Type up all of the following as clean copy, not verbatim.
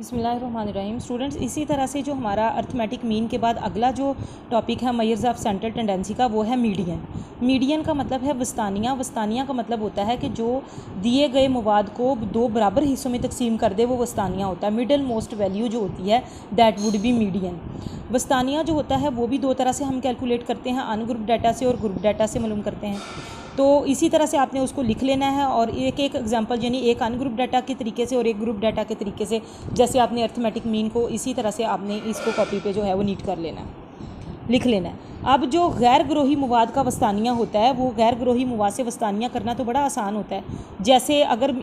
बिस्मिल्लाहिर्रहमानिर्रहीम। स्टूडेंट्स, इसी तरह से जो हमारा अर्थमेटिक मीन के बाद अगला जो टॉपिक है मेजर्स ऑफ सेंट्रल टेंडेंसी का, वो है मीडियन। मीडियन का मतलब है वस्तानिया। वस्तानिया का मतलब होता है कि जो दिए गए मवाद को दो बराबर हिस्सों में तकसीम कर दे, वो वस्तानिया होता है। मिडल मोस्ट वैल्यू जो होती है दैट वुड बी मीडियन। वस्तानिया जो होता है वो भी दो तरह से हम कैलकुलेट करते हैं, अनग्रुप डाटा से और ग्रुप डाटा से मालूम करते हैं। तो इसी तरह से आपने उसको लिख लेना है और एक एक एग्जांपल, यानी एक अनग्रुप डाटा के तरीके से और एक ग्रुप डाटा के तरीके से, जैसे आपने अर्थमेटिक मीन को इसी तरह से आपने इसको कॉपी पे जो है वो नीट कर लेना है, लिख लेना है। अब जो गैर ग्रोही मवाद का वस्तानिया होता है, वो गैर ग्रोही मवाद से वस्तानिया करना तो बड़ा आसान होता है। जैसे अगर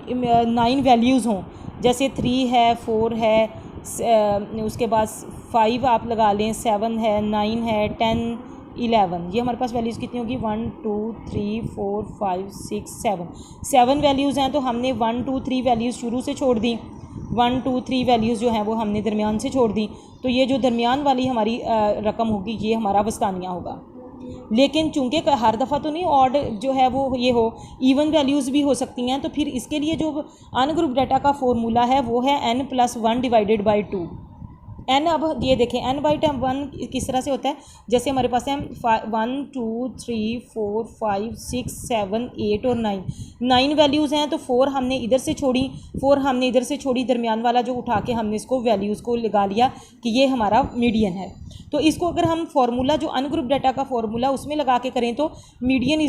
9 वैल्यूज़ हों, जैसे 3 है, 4 है, उसके बाद 5 आप लगा लें, 7 है, 9 है, 10, 11, ये हमारे पास वैल्यूज़ कितनी होगी, 1 2 3 4 5 6 7 वैल्यूज़ हैं। तो हमने 1 2 3 वैल्यूज़ शुरू से छोड़ दी, 1 2 3 वैल्यूज़ जो हैं वो हमने दरमियान से छोड़ दी। तो ये जो दरमियान वाली हमारी रकम होगी, ये हमारा वस्तानिया होगा। लेकिन चूंकि हर दफ़ा तो नहीं ऑड जो है वो ये हो, इवन वैल्यूज़ भी हो सकती हैं। तो फिर इसके लिए जो अनग्रुप डाटा का फॉर्मूला है वो है n+1 डिवाइडेड बाई 2। n, अब ये देखें n/1 किस तरह से होता है। जैसे हमारे पास है 1 2 3 4 5 6 7 8 और 9 वैल्यूज़ हैं। तो 4 हमने इधर से छोड़ी, 4 हमने इधर से छोड़ी, दरमियान वाला जो उठा के हमने इसको वैल्यूज़ को लगा लिया कि ये हमारा मीडियन है। तो इसको अगर हम फार्मूला जो अनग्रुप डाटा का फार्मूला उसमें लगा के करें तो median =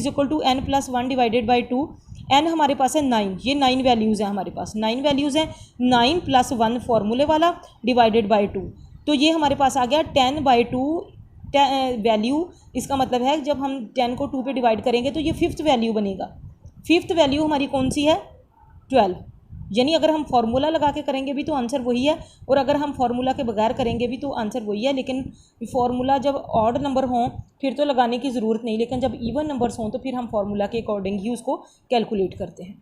n+1 divided by 2। n हमारे पास है 9, ये 9 वैल्यूज़ हैं, हमारे पास 9 वैल्यूज़ हैं। 9+1 फार्मूले वाला डिवाइडेड बाई 2, तो ये हमारे पास आ गया 10/2 वैल्यू। इसका मतलब है जब हम 10 को 2 पे डिवाइड करेंगे तो ये 5th वैल्यू बनेगा। 5th वैल्यू हमारी कौन सी है, 12। यानी अगर हम फार्मूला लगा के करेंगे भी तो आंसर वही है, और अगर हम फार्मूला के बगैर करेंगे भी तो आंसर वही है। लेकिन फार्मूला जब ऑड नंबर हों फिर तो लगाने की ज़रूरत नहीं, लेकिन जब इवन नंबर्स हों तो फिर हम फार्मूला के अकॉर्डिंग ही उसको कैलकुलेट करते हैं।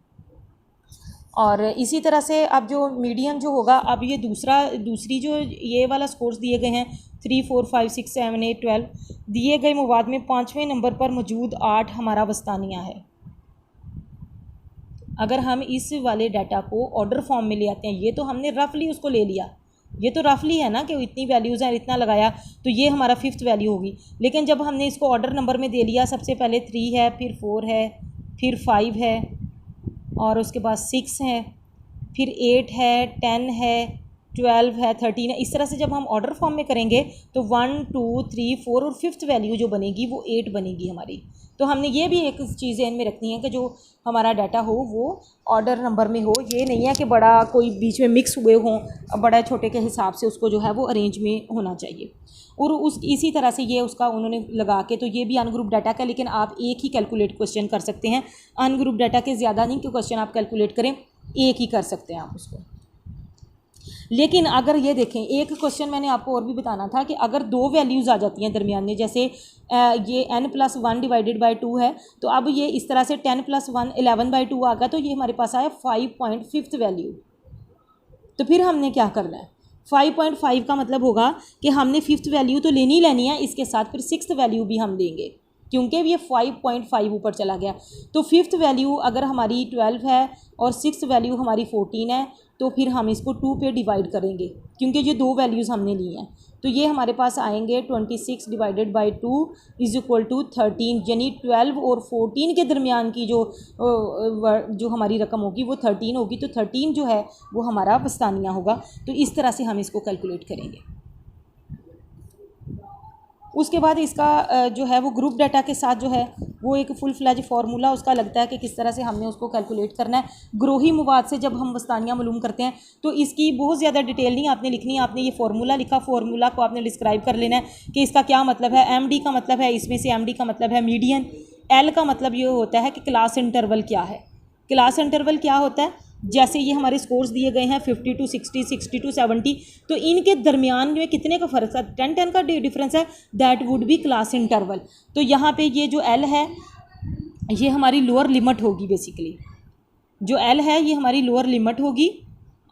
और इसी तरह से अब जो मीडियन जो होगा, अब ये दूसरी जो ये वाला स्कोर्स दिए गए हैं 3 4 5 6 7 8 12, दिए गए मवाद में 5वें नंबर पर मौजूद 8 हमारा वस्तानिया है। अगर हम इस वाले डाटा को ऑर्डर फॉर्म में ले आते हैं, ये तो हमने रफली उसको ले लिया, ये तो रफली है ना कि इतनी वैल्यूज़ हैं, इतना लगाया तो ये हमारा 5th वैल्यू होगी। लेकिन जब हमने इसको ऑर्डर नंबर में दे लिया, सबसे पहले 3 है, फिर 4 है, फिर 5 है, और उसके बाद 6 है, फिर 8 है, 10 है, 12 है, 13 है। इस तरह से जब हम ऑर्डर फॉर्म में करेंगे तो 1 2 3 4 और 5th वैल्यू जो बनेगी वो 8 बनेगी हमारी। तो हमने ये भी एक चीज़ इन में रखनी है कि जो हमारा डाटा हो वो ऑर्डर नंबर में हो। ये नहीं है कि बड़ा कोई बीच में मिक्स हुए हों, बड़ा छोटे के हिसाब से उसको जो है वो अरेंज में होना चाहिए। और इसी तरह से ये उसका उन्होंने लगा के, तो ये भी अनग्रुप डाटा का, लेकिन आप एक ही कैलकुलेट क्वेश्चन कर सकते हैं। अनग्रुप डाटा के ज़्यादा नहीं कि क्वेश्चन आप कैलकुलेट करें, एक ही कर सकते हैं आप उसको। लेकिन अगर ये देखें, एक क्वेश्चन मैंने आपको और भी बताना था कि अगर 2 वैल्यूज़ आ जाती हैं दरमियान में, जैसे ये n+1 डिवाइडेड बाई 2 है, तो अब ये इस तरह से 10+1 11/2 आ गया, तो ये हमारे पास आया 5.5th वैल्यू। तो फिर हमने क्या करना है, 5.5 का मतलब होगा कि हमने 5th वैल्यू तो लेनी है, इसके साथ फिर 6th वैल्यू भी हम लेंगे, क्योंकि ये 5.5 ऊपर चला गया। तो 5th वैल्यू अगर हमारी 12 है और 6th वैल्यू हमारी 14 है, तो फिर हम इसको 2 पे डिवाइड करेंगे, क्योंकि ये 2 वैल्यूज़ हमने ली हैं। तो ये हमारे पास आएंगे 26 डिवाइडेड बाई 2 = 13, यानी 12 और 14 के दरमियान की जो हमारी रकम होगी वो 13 होगी। तो 13 जो है वो हमारा वस्तानिया होगा। तो इस तरह से हम इसको कैलकुलेट करेंगे। उसके बाद इसका जो है वो ग्रुप डाटा के साथ जो है वो एक फुल फ्लैज फार्मूला उसका लगता है कि किस तरह से हमने उसको कैलकुलेट करना है। ग्रोही मवाद से जब हम वस्तानिया मालूम करते हैं तो इसकी बहुत ज़्यादा डिटेल नहीं आपने लिखनी है, आपने ये फार्मूला लिखा, फार्मूला को आपने डिस्क्राइब कर लेना है कि इसका क्या मतलब है। MD का मतलब है, इसमें से MD का मतलब है मीडियन। L का मतलब ये होता है कि क्लास इंटरवल क्या है। क्लास इंटरवल क्या होता है, जैसे ये हमारे स्कोर्स दिए गए हैं 50 to 60, 60 to 70, तो इनके दरमियान में कितने का फ़र्क है, 10 का डिफरेंस है, that would be class interval. तो यहाँ पे ये जो L है ये हमारी लोअर लिमिट होगी। बेसिकली जो L है ये हमारी लोअर लिमिट होगी,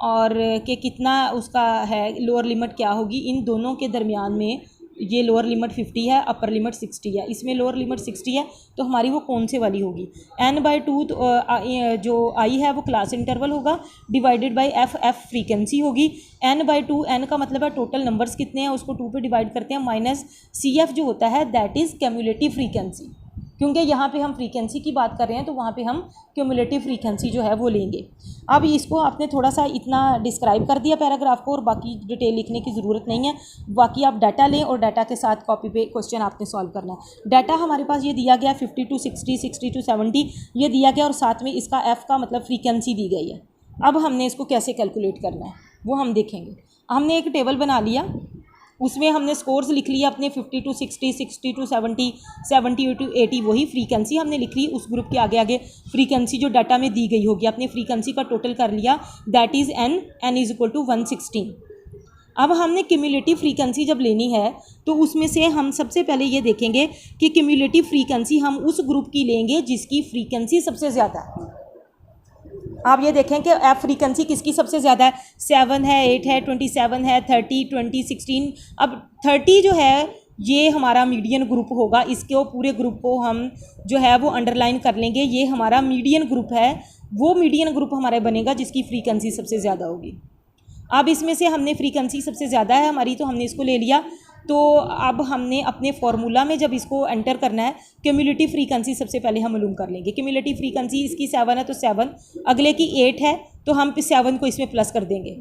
और कि कितना उसका है लोअर लिमिट क्या होगी, इन दोनों के दरमियान में ये लोअर लिमिट 50 है, अपर लिमिट 60 है, इसमें लोअर लिमिट 60 है तो हमारी वो कौन से वाली होगी, n/2 तो जो आई है वो क्लास इंटरवल होगा डिवाइडेड बाय एफ फ्रीक्वेंसी होगी। n/2 n का मतलब है टोटल नंबर्स कितने हैं उसको 2 पे डिवाइड करते हैं, माइनस CF जो होता है दैट इज़ क्यूमुलेटिव फ्रीक्वेंसी, क्योंकि यहाँ पे हम फ्रीक्वेंसी की बात कर रहे हैं तो वहाँ पे हम क्यूमुलेटिव फ्रीक्वेंसी जो है वो लेंगे। अब इसको आपने थोड़ा सा इतना डिस्क्राइब कर दिया पैराग्राफ को और बाकी डिटेल लिखने की ज़रूरत नहीं है, बाकी आप डाटा लें और डाटा के साथ कॉपी पे क्वेश्चन आपने सॉल्व करना है। डाटा हमारे पास ये दिया गया 50 to 60, 60 to 70 ये दिया गया और साथ में इसका एफ़ का मतलब फ्रीक्वेंसी दी गई है। अब हमने इसको कैसे कैलकुलेट करना है वो हम देखेंगे। हमने एक टेबल बना लिया, उसमें हमने स्कोर्स लिख लिया अपने 50 to 60, 60 to 70, 70 to 80 वही फ्रीक्वेंसी हमने लिख ली। उस ग्रुप के आगे आगे फ्रीक्वेंसी जो डाटा में दी गई होगी अपने फ्रीक्वेंसी का टोटल कर लिया, that is n is equal to 116। अब हमने क्यूमुलेटिव फ्रीक्वेंसी जब लेनी है तो उसमें से हम सबसे पहले ये देखेंगे कि क्यूमुलेटिव फ्रीक्वेंसी हम उस ग्रुप की लेंगे जिसकी फ्रीक्वेंसी सबसे ज़्यादा है। आप ये देखें कि एफ फ्रीक्वेंसी किसकी सबसे ज़्यादा है, 7 है, 8 है, 27 है, 30, 20, 16। अब 30 जो है ये हमारा मीडियन ग्रुप होगा, इसके पूरे ग्रुप को हम जो है वो अंडरलाइन कर लेंगे, ये हमारा मीडियन ग्रुप है, वो मीडियन ग्रुप हमारा बनेगा जिसकी फ्रीक्वेंसी सबसे ज़्यादा होगी। अब इसमें से हमने फ्रीक्वेंसी सबसे ज़्यादा है हमारी तो हमने इसको ले लिया। तो अब हमने अपने फार्मूला में जब इसको एंटर करना है क्यूमुलेटिव फ्रीक्वेंसी सबसे पहले हम मालूम कर लेंगे। क्यूमुलेटिव फ्रीक्वेंसी इसकी 7 है तो 7, अगले की 8 है तो हम 7 को इसमें प्लस कर देंगे,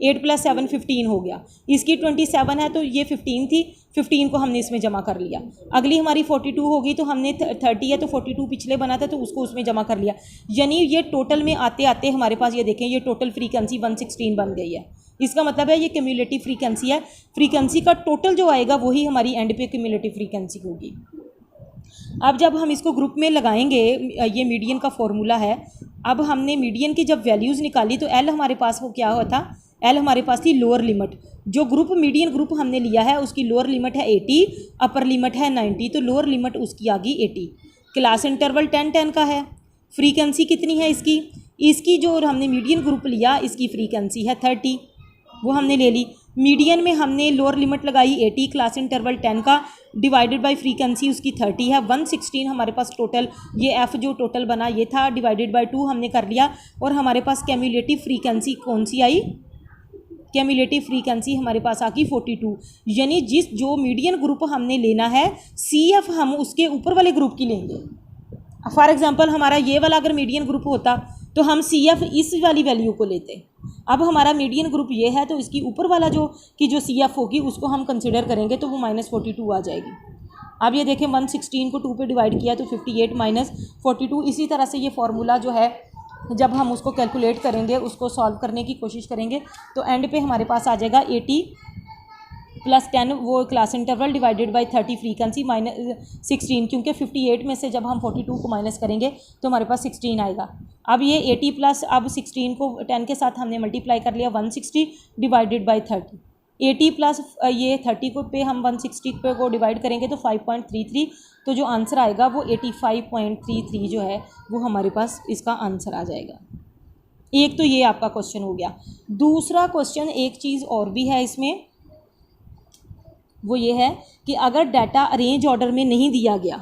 8 + 7 15 हो गया। इसकी 27 है तो ये 15 थी, 15 को हमने इसमें जमा कर लिया। अगली हमारी 42 होगी तो हमने 30 है तो 42 पिछले बना था तो उसको उसमें जमा कर लिया। यानी ये टोटल में आते आते हमारे पास ये देखें ये टोटल फ्रीक्वेंसी 116 बन गई है। इसका मतलब है ये क्यूमुलेटिव फ्रीक्वेंसी है, फ्रीक्वेंसी का टोटल जो आएगा वही हमारी एंड पे क्यूमुलेटिव फ्रीक्वेंसी होगी। अब जब हम इसको ग्रुप में लगाएंगे, ये मीडियन का फॉर्मूला है। अब हमने मीडियन की जब वैल्यूज़ निकाली तो एल हमारे पास वो क्या हुआ था, एल हमारे पास थी लोअर लिमिट। जो ग्रुप मीडियन ग्रुप हमने लिया है उसकी लोअर लिमिट है 80, अपर लिमिट है 90, तो लोअर लिमिट उसकी आ गई 80। क्लास इंटरवल 10-10 का है। फ्रीक्वेंसी कितनी है इसकी जो हमने मीडियन ग्रुप लिया इसकी फ्रीक्वेंसी है 30, वो हमने ले ली। मीडियन में हमने लोअर लिमिट लगाई 80, क्लास इंटरवल 10 का, डिवाइडेड बाय फ्रीक्वेंसी उसकी 30 है। 116 हमारे पास टोटल ये एफ़ जो टोटल बना ये था, डिवाइडेड बाय 2 हमने कर लिया और हमारे पास क्यूमुलेटिव फ्रीक्वेंसी कौन सी आई, क्यूमुलेटिव फ्रीक्वेंसी हमारे पास आ गई 42। यानी जो मीडियन ग्रुप हमने लेना है CF हम उसके ऊपर वाले ग्रुप की लेंगे। फॉर एग्जांपल हमारा ये वाला अगर मीडियन ग्रुप होता तो हम CF इस वाली वैल्यू को लेते। अब हमारा मीडियन ग्रुप ये है तो इसकी ऊपर वाला जो CF होगी उसको हम कंसिडर करेंगे तो वो -42 आ जाएगी। अब ये देखें 116 को 2 पे डिवाइड किया तो 58 - 42। इसी तरह से ये फार्मूला जो है जब हम उसको कैलकुलेट करेंगे, उसको सॉल्व करने की कोशिश करेंगे तो एंड पे हमारे पास आ जाएगा 80 + 10 वो class interval divided by 30 frequency -16, क्योंकि 58 में से जब हम 42 को माइनस करेंगे तो हमारे पास 16 आएगा। अब ये 80 प्लस अब 16 को 10 के साथ हमने मल्टीप्लाई कर लिया, 160 डिवाइडेड बाय 30। 80 प्लस ये 30 को पे हम 160 पे को डिवाइड करेंगे तो 5.33, तो जो आंसर आएगा वो 85.33 जो है वो हमारे पास इसका आंसर आ जाएगा। एक तो ये आपका क्वेश्चन हो गया। दूसरा क्वेश्चन एक चीज़ और भी है इसमें, वो ये है कि अगर डाटा अरेंज ऑर्डर में नहीं दिया गया,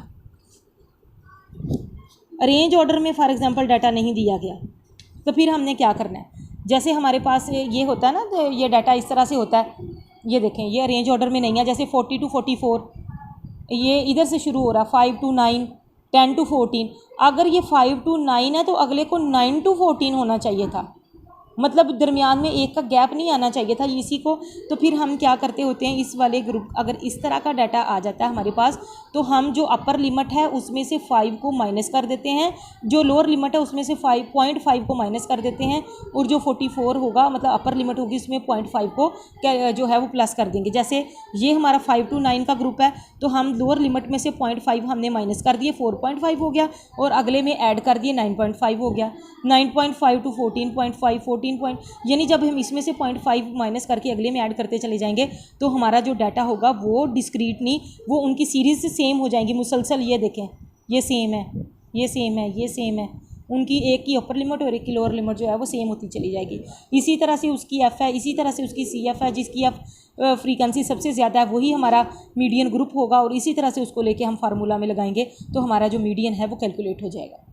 अरेंज ऑर्डर में फॉर एग्जांपल डाटा नहीं दिया गया तो फिर हमने क्या करना है। जैसे हमारे पास ये होता है ना, तो ये डाटा इस तरह से होता है, ये देखें ये अरेंज ऑर्डर में नहीं है। जैसे 40 to 44 ये इधर से शुरू हो रहा, 5 to 9, 10 to 14। अगर ये 5 to 9 है तो अगले को 9 to 14 होना चाहिए था, मतलब दरमियान में एक का गैप नहीं आना चाहिए था इसी को। तो फिर हम क्या करते होते हैं, इस वाले ग्रुप अगर इस तरह का डाटा आ जाता है हमारे पास तो हम जो अपर लिमिट है उसमें से 5 को माइनस कर देते हैं, जो लोअर लिमिट है उसमें से 5.5 को माइनस कर देते हैं, और जो 44 होगा मतलब अपर लिमिट होगी उसमें 0.5 को जो है वो प्लस कर देंगे। जैसे ये हमारा 5 to 9 का ग्रुप है तो हम लोअर लिमिट में से 0.5 हमने माइनस कर दिए, 4.5 हो गया, और अगले में ऐड कर दिए 9.5 हो गया। 9.5 to 14.5, 14 यानी जब हम इसमें से 0.5 माइनस करके अगले में ऐड करते चले जाएंगे तो हमारा जो डाटा होगा वो डिस्क्रीट नहीं, वो उनकी सीरीज़ से सेम हो जाएंगी मुसलसल। ये देखें ये सेम है, ये सेम है, ये सेम है, उनकी एक की अपर लिमिट और एक की लोअर लिमिट जो है वो सेम होती चली जाएगी। इसी तरह से उसकी एफ़ है, इसी तरह से उसकी सी एफ़ है, जिसकी एफ फ्रीक्वेंसी सबसे ज़्यादा है वही हमारा मीडियन ग्रुप होगा, और इसी तरह से उसको लेके हम फार्मूला में लगाएंगे तो हमारा जो मीडियन है वो कैलकुलेट हो जाएगा।